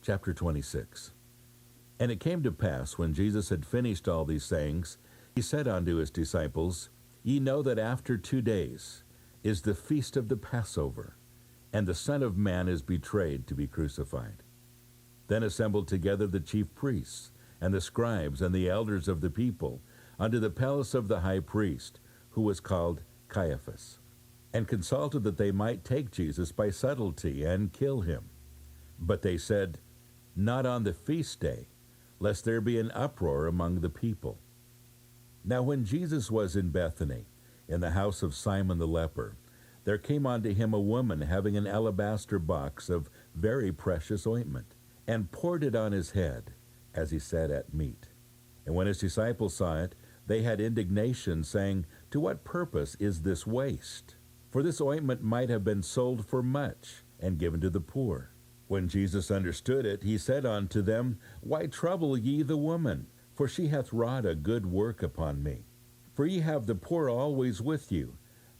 Chapter 26. And it came to pass, when Jesus had finished all these sayings, he said unto his disciples, Ye know that after 2 days is the feast of the Passover, and the Son of Man is betrayed to be crucified. Then assembled together the chief priests, and the scribes, and the elders of the people, unto the palace of the high priest, who was called Caiaphas, and consulted that they might take Jesus by subtlety, and kill him. But they said, Not on the feast day, lest there be an uproar among the people. Now when Jesus was in Bethany, in the house of Simon the leper, there came unto him a woman having an alabaster box of very precious ointment, and poured it on his head, as he sat at meat. And when his disciples saw it, they had indignation, saying, To what purpose is this waste? For this ointment might have been sold for much, and given to the poor. When Jesus understood it, he said unto them, Why trouble ye the woman? For she hath wrought a good work upon me. For ye have the poor always with you,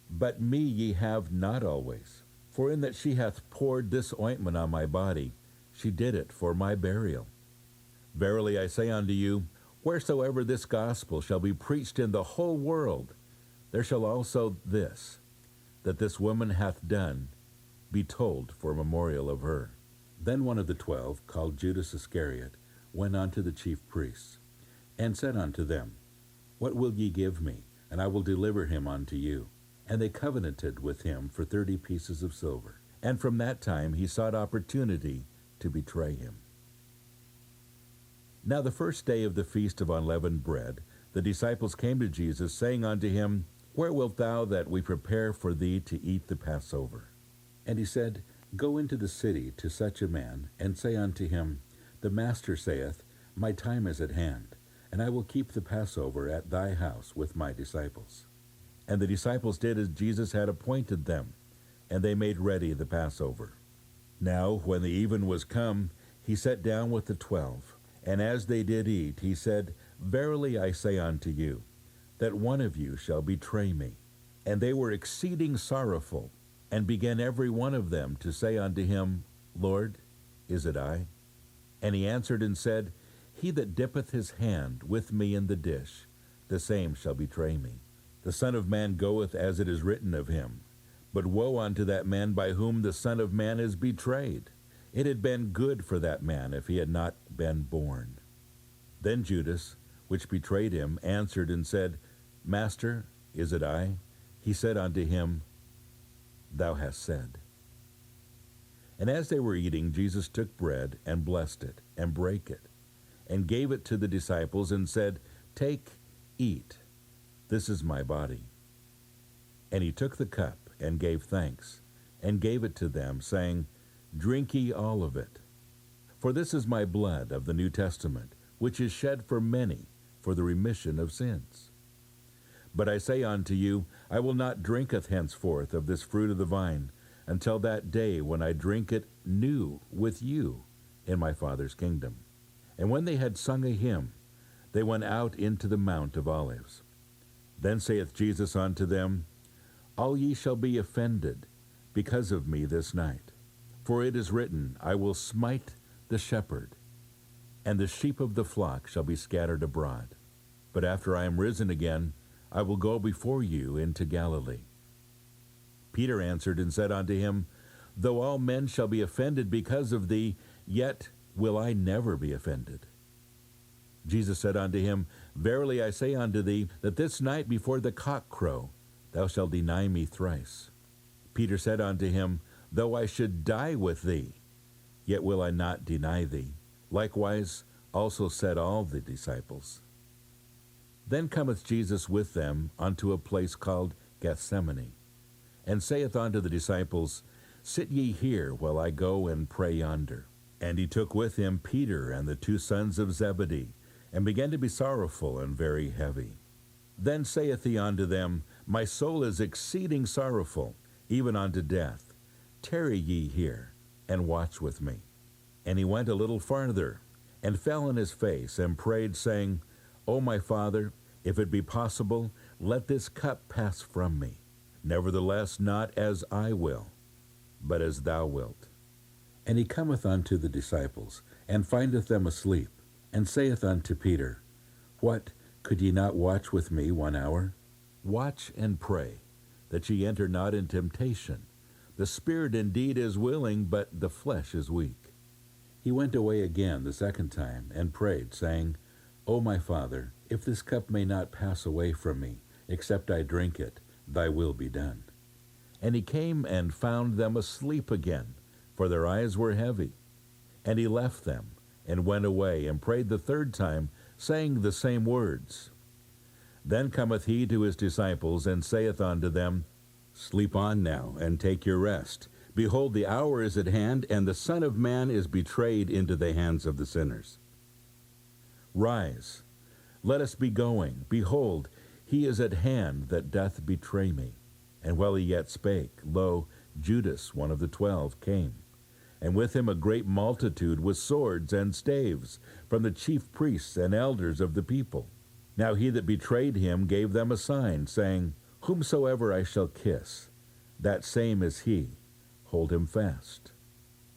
but me ye have not always. For in that she hath poured this ointment on my body, she did it for my burial. Verily I say unto you, wheresoever this gospel shall be preached in the whole world, there shall also this, that this woman hath done, be told for memorial of her. Then one of the 12, called Judas Iscariot, went unto the chief priests, and said unto them, What will ye give me, and I will deliver him unto you? And they covenanted with him for 30 pieces of silver. And from that time he sought opportunity to betray him. Now the first day of the feast of unleavened bread, the disciples came to Jesus, saying unto him, Where wilt thou that we prepare for thee to eat the Passover? And he said, Go into the city to such a man, and say unto him, The Master saith, My time is at hand, and I will keep the Passover at thy house with my disciples. And the disciples did as Jesus had appointed them, and they made ready the Passover. Now when the even was come, he sat down with the 12, and as they did eat, he said, Verily I say unto you, that one of you shall betray me. And they were exceeding sorrowful, and began every one of them to say unto him, Lord, is it I? And he answered and said, He that dippeth his hand with me in the dish, the same shall betray me. The Son of Man goeth as it is written of him. But woe unto that man by whom the Son of Man is betrayed. It had been good for that man if he had not been born. Then Judas, which betrayed him, answered and said, Master, is it I? He said unto him, Thou hast said. And as they were eating, Jesus took bread, and blessed it, and brake it, and gave it to the disciples, and said, Take, eat, this is my body. And he took the cup, and gave thanks, and gave it to them, saying, Drink ye all of it. For this is my blood of the New Testament, which is shed for many for the remission of sins. But I say unto you, I will not drinketh henceforth of this fruit of the vine, until that day when I drink it new with you in my Father's kingdom. And when they had sung a hymn, they went out into the Mount of Olives. Then saith Jesus unto them, All ye shall be offended because of me this night. For it is written, I will smite the shepherd, and the sheep of the flock shall be scattered abroad. But after I am risen again, I will go before you into Galilee. Peter answered and said unto him, Though all men shall be offended because of thee, yet will I never be offended. Jesus said unto him, Verily I say unto thee, that this night before the cock crow, thou shalt deny me thrice. Peter said unto him, Though I should die with thee, yet will I not deny thee. Likewise also said all the disciples. Then cometh Jesus with them unto a place called Gethsemane, and saith unto the disciples, Sit ye here while I go and pray yonder. And he took with him Peter and the 2 sons of Zebedee, and began to be sorrowful and very heavy. Then saith he unto them, My soul is exceeding sorrowful, even unto death. Tarry ye here, and watch with me. And he went a little farther, and fell on his face, and prayed, saying, O my Father, if it be possible, let this cup pass from me. Nevertheless, not as I will, but as thou wilt. And he cometh unto the disciples, and findeth them asleep, and saith unto Peter, What, could ye not watch with me 1 hour? Watch and pray, that ye enter not in temptation. The spirit indeed is willing, but the flesh is weak. He went away again the second time, and prayed, saying, O my Father, if this cup may not pass away from me, except I drink it, thy will be done. And he came and found them asleep again, for their eyes were heavy. And he left them, and went away, and prayed the third time, saying the same words. Then cometh he to his disciples, and saith unto them, Sleep on now, and take your rest. Behold, the hour is at hand, and the Son of Man is betrayed into the hands of the sinners. Rise, let us be going. Behold, he is at hand that doth betray me. And while he yet spake, lo, Judas, one of the 12, came, and with him a great multitude with swords and staves, from the chief priests and elders of the people. Now he that betrayed him gave them a sign, saying, Whomsoever I shall kiss, that same is he. Hold him fast.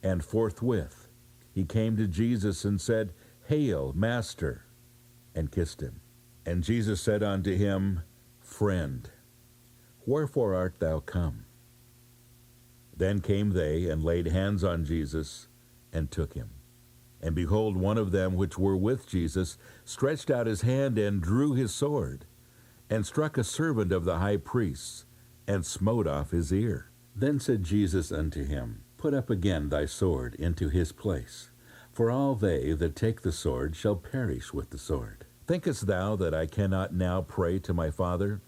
And forthwith he came to Jesus and said, Hail, Master, and kissed him. And Jesus said unto him, Friend, wherefore art thou come? Then came they, and laid hands on Jesus, and took him. And behold, one of them which were with Jesus stretched out his hand, and drew his sword, and struck a servant of the high priest's, and smote off his ear. Then said Jesus unto him, Put up again thy sword into his place, for all they that take the sword shall perish with the sword. Thinkest thou that I cannot now pray to my Father,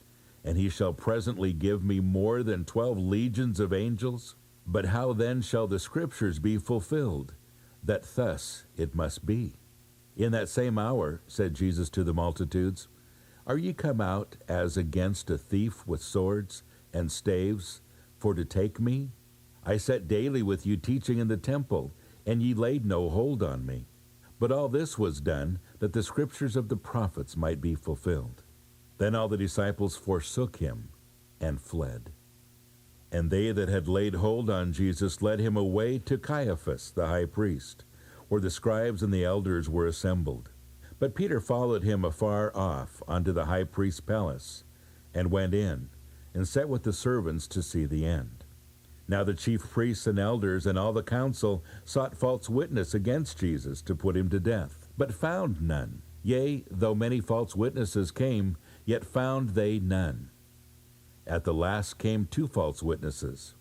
and he shall presently give me more than 12 legions of angels? But how then shall the Scriptures be fulfilled, that thus it must be? In that same hour said Jesus to the multitudes, Are ye come out as against a thief with swords and staves, for to take me? I sat daily with you teaching in the temple, and ye laid no hold on me. But all this was done, that the Scriptures of the prophets might be fulfilled. Then all the disciples forsook him, and fled. And they that had laid hold on Jesus led him away to Caiaphas the high priest, where the scribes and the elders were assembled. But Peter followed him afar off unto the high priest's palace, and went in, and sat with the servants to see the end. Now the chief priests and elders and all the council sought false witness against Jesus to put him to death, but found none. Yea, though many false witnesses came, yet found they none. At the last came 2 false witnesses,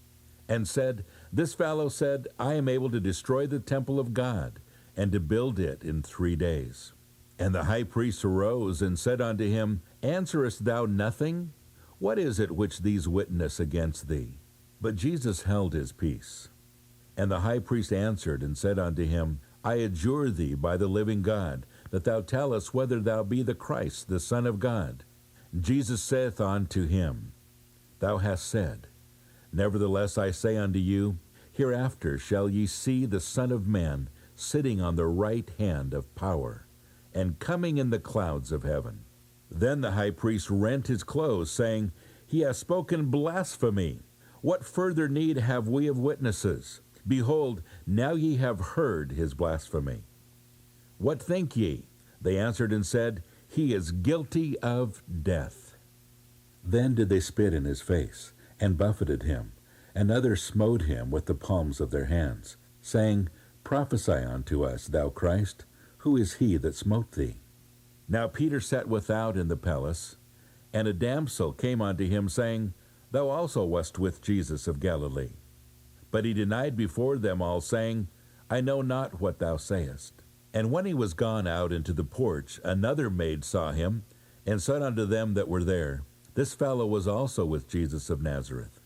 and said, This fellow said, I am able to destroy the temple of God, and to build it in 3 days. And the high priest arose and said unto him, Answerest thou nothing? What is it which these witness against thee? But Jesus held his peace. And the high priest answered and said unto him, I adjure thee by the living God, that thou tell us whether thou be the Christ, the Son of God. Jesus saith unto him, Thou hast said. Nevertheless I say unto you, hereafter shall ye see the Son of Man sitting on the right hand of power, and coming in the clouds of heaven. Then the high priest rent his clothes, saying, He hath spoken blasphemy. What further need have we of witnesses? Behold, now ye have heard his blasphemy. What think ye? They answered and said, He is guilty of death. Then did they spit in his face, and buffeted him, and others smote him with the palms of their hands, saying, Prophesy unto us, thou Christ, who is he that smote thee? Now Peter sat without in the palace, and a damsel came unto him, saying, Thou also wast with Jesus of Galilee. But he denied before them all, saying, I know not what thou sayest. And when he was gone out into the porch, another maid saw him, and said unto them that were there, This fellow was also with Jesus of Nazareth.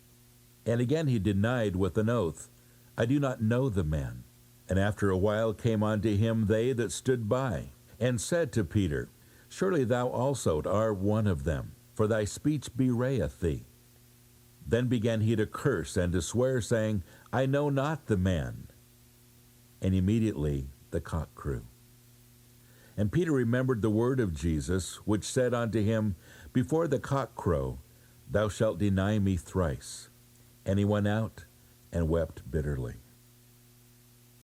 And again he denied with an oath, I do not know the man. And after a while came unto him they that stood by, and said to Peter, Surely thou also art one of them, for thy speech bewrayeth thee. Then began he to curse and to swear, saying, I know not the man. And immediately the cock crew. And Peter remembered the word of Jesus, which said unto him, Before the cock crow, thou shalt deny me thrice. And he went out and wept bitterly.